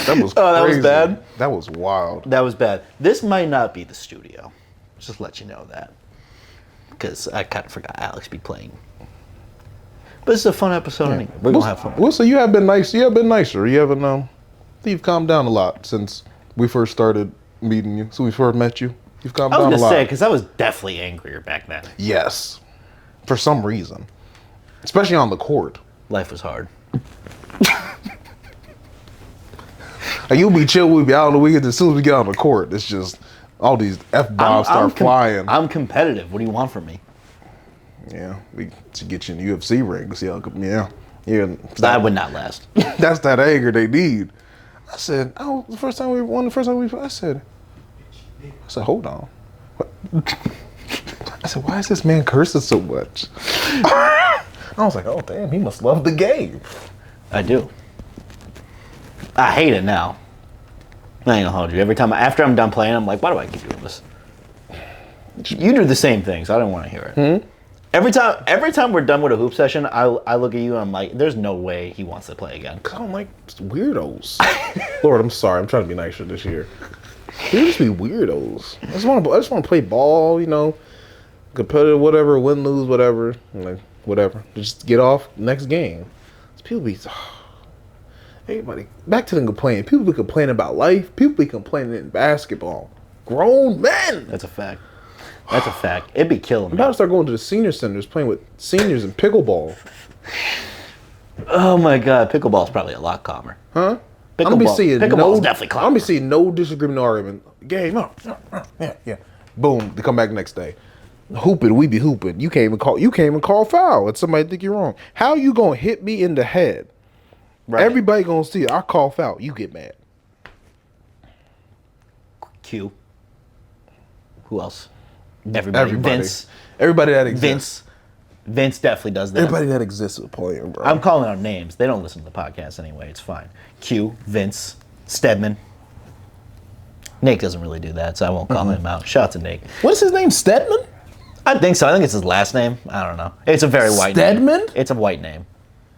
That was crazy. Oh, that was bad? That was wild. That was bad. This might not be the studio. Just let you know that. Because I kind of forgot Alex be playing. But it's a fun episode anyway. We're going to have fun. Wilson, you have been nice. You have been nicer. You haven't, you've calmed down a lot since we first started meeting you. So we first met you. You've calmed down a lot. I was going to say, because I was definitely angrier back then. Yes. For some reason. Especially on the court. Life was hard. Like, you'll be chill, we'll be out on the weekends. As soon as we get on the court, it's just all these F-bombs start flying. I'm competitive. What do you want from me? Yeah, we should get you in the UFC ring. See how, yeah. That would not last. That's that anger they need. I said, the first time I said, hold on. I said, why is this man cursing so much? I was like, oh, damn, he must love the game. I do. I hate it now. I ain't gonna hold you. Every time, after I'm done playing, I'm like, why do I keep doing this? You do the same things. I don't want to hear it. Every time we're done with a hoop session, I look at you and I'm like, there's no way he wants to play again. I don't like weirdos. Lord, I'm sorry. I'm trying to be nicer this year. They just be weirdos. I just want to play ball, competitive, whatever, win, lose, whatever. Like, whatever. Just get off next game. People be... Everybody, back to them complaining. People be complaining about life. People be complaining in basketball. Grown men. That's a fact. That's a fact. It'd be killing me. I'm about to start going to the senior centers, playing with seniors in pickleball. Oh my God, pickleball's probably a lot calmer. Huh? Pickleball's definitely calmer. I'm gonna see no disagreement or argument. Game up. Yeah. Boom. They come back the next day. Hooping, we be hooping. You can't even call foul. And somebody think you're wrong. How you gonna hit me in the head? Right. Everybody gonna see it. I call foul. You get mad. Q. Who else? Everybody. Vince. Everybody that exists. Vince definitely does that. Everybody that exists is playing, bro. I'm calling out names. They don't listen to the podcast anyway. It's fine. Q, Vince, Stedman. Nate doesn't really do that, so I won't call him out. Shout out to Nate. What's his name? Stedman? I think so. I think it's his last name. I don't know. It's a very white name. Stedman? It's a white name.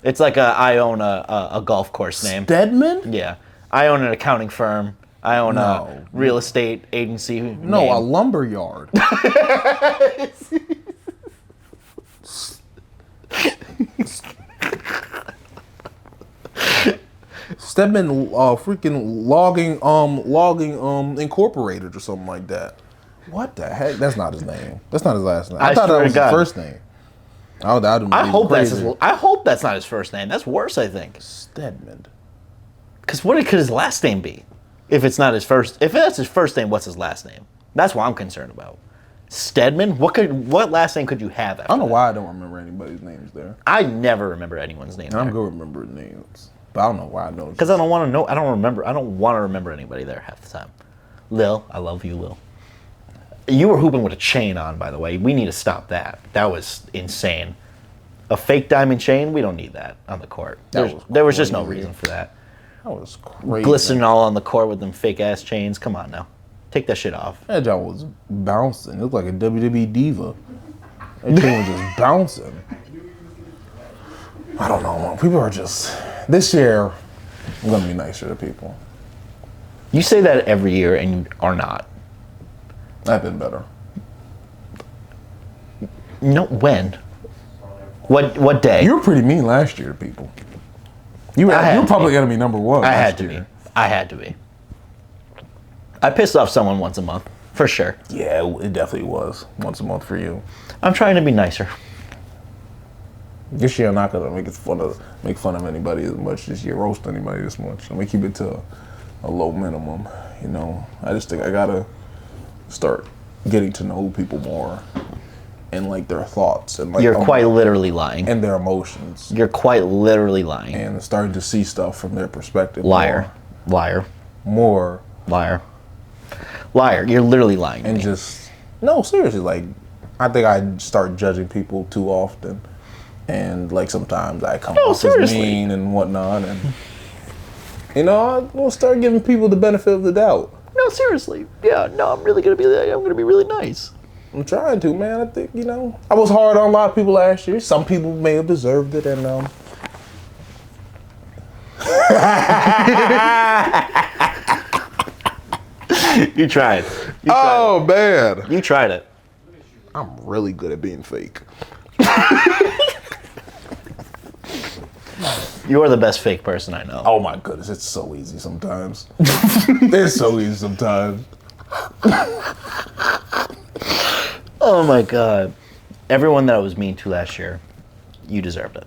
It's like I own a golf course name. Stedman? Yeah. I own an accounting firm. I own a real estate agency. No, name. A lumber yard. Stedman freaking logging incorporated or something like that. What the heck? That's not his name. That's not his last name. I thought that was his first name. I hope that's not his first name. That's worse, I think. Stedman. Because what could his last name be? If it's not his first, if that's his first name, what's his last name? That's what I'm concerned about. Stedman? What last name could you have after I don't know why I don't remember anybody's names there. I never remember anyone's name. I'm good at remembering names, but I don't know why I don't. Because I don't want to know. I don't want to remember anybody there half the time. Lil, I love you, Lil. You were hooping with a chain on, by the way. We need to stop that. That was insane. A fake diamond chain? We don't need that on the court. There was just no reason for that. That was crazy. Glistening all on the court with them fake ass chains. Come on now. Take that shit off. That job was bouncing. It looked like a WWE diva. That chain was just bouncing. I don't know, man. People are just... This year, I'm going to be nicer to people. You say that every year and you are not. I've been better. No, when? What day? You were pretty mean last year to people. You were probably going to be number one. I had to be. I had to be. I pissed off someone once a month, for sure. Yeah, it definitely was once a month for you. I'm trying to be nicer. This year I'm not gonna make fun of anybody as much this year, roast anybody this much. I'm gonna keep it to a low minimum. You know, I just think I gotta start getting to know people more and like their thoughts and like You're quite literally lying. and their emotions You're quite literally lying. and starting to see stuff from their perspective. Liar. Liar. More. Liar. Liar. You're literally lying. And just no, seriously. Like, I think I start judging people too often, and like sometimes I come off as mean and whatnot, and you know I will start giving people the benefit of the doubt. No, seriously. Yeah, no, I'm gonna be really nice. I'm trying to, man. I think, you know, I was hard on a lot of people last year. Some people may have deserved it, and You tried. oh man, You tried it. I'm really good at being fake. You are the best fake person I know. Oh my goodness, it's so easy sometimes. It's so easy sometimes. Oh my god. Everyone that I was mean to last year, you deserved it.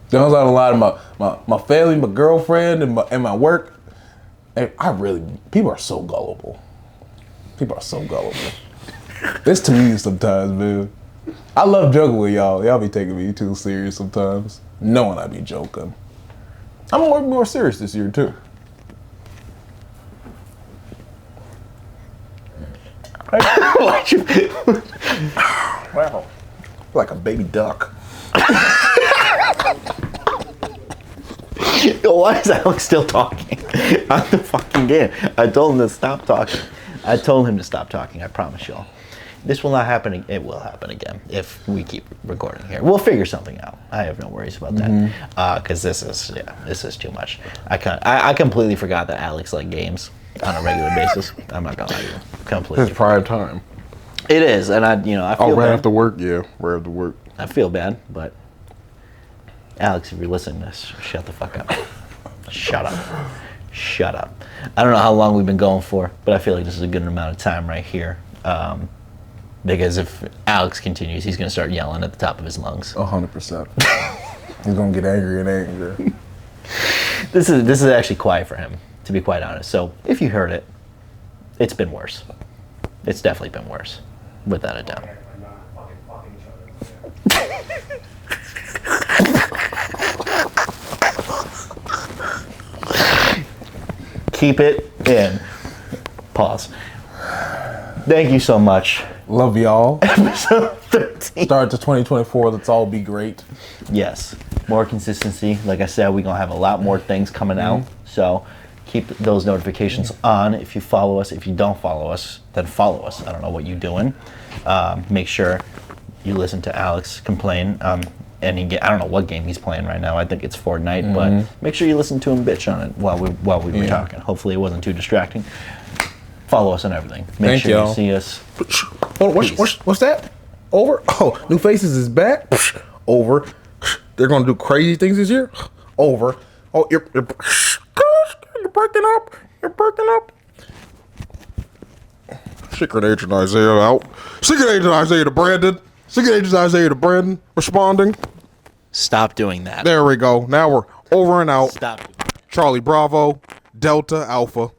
There was a lot of my family, my girlfriend, and my work. And people are so gullible. People are so gullible. It's too easy sometimes, man. I love joking with y'all. Y'all be taking me too serious sometimes, knowing I be joking. I'm more serious this year too. Why'd you... Wow, like a baby duck. Yo, why is Alex still talking on the fucking game? I told him to stop talking. I promise y'all. This will not happen. It will happen again if we keep recording here. We'll figure something out. I have no worries about that. Because this is too much. I completely forgot that Alex liked games on a regular basis. I'm not gonna lie to you. Completely. It's prime time. It is, and I feel Oh, right bad. after work? Yeah, right after work. I feel bad, but Alex, if you're listening to this, shut the fuck up. Shut up. Shut up. I don't know how long we've been going for, but I feel like this is a good amount of time right here. Because if Alex continues, he's going to start yelling at the top of his lungs. 100%. He's gonna get angry and angrier. This is actually quiet for him, to be quite honest. So if you heard it, it's been worse. It's definitely been worse, without a doubt. I'm not fucking each other. Keep it in. Pause. Thank you so much. Love y'all. Episode 13. Start to 2024. Let's all be great. Yes, more consistency. Like I said, we're going to have a lot more things coming out. So keep those notifications on if you follow us. If you don't follow us, then follow us. I don't know what you're doing. Make sure you listen to Alex complain. I don't know what game he's playing right now. I think it's Fortnite, but make sure you listen to him bitch on it while we were talking. Hopefully it wasn't too distracting. Follow us on everything. Make Thank sure y'all. you see us. Oh, what's that? Over? Oh, New Faces is back. Over. They're gonna do crazy things this year. Over. Oh, you're breaking up. You're breaking up. Secret Agent Isaiah out. Secret Agent Isaiah to Brandon. Secret Agent Isaiah to Brandon. Responding. Stop doing that. There we go. Now we're over and out. Stop. Charlie Bravo. Delta Alpha.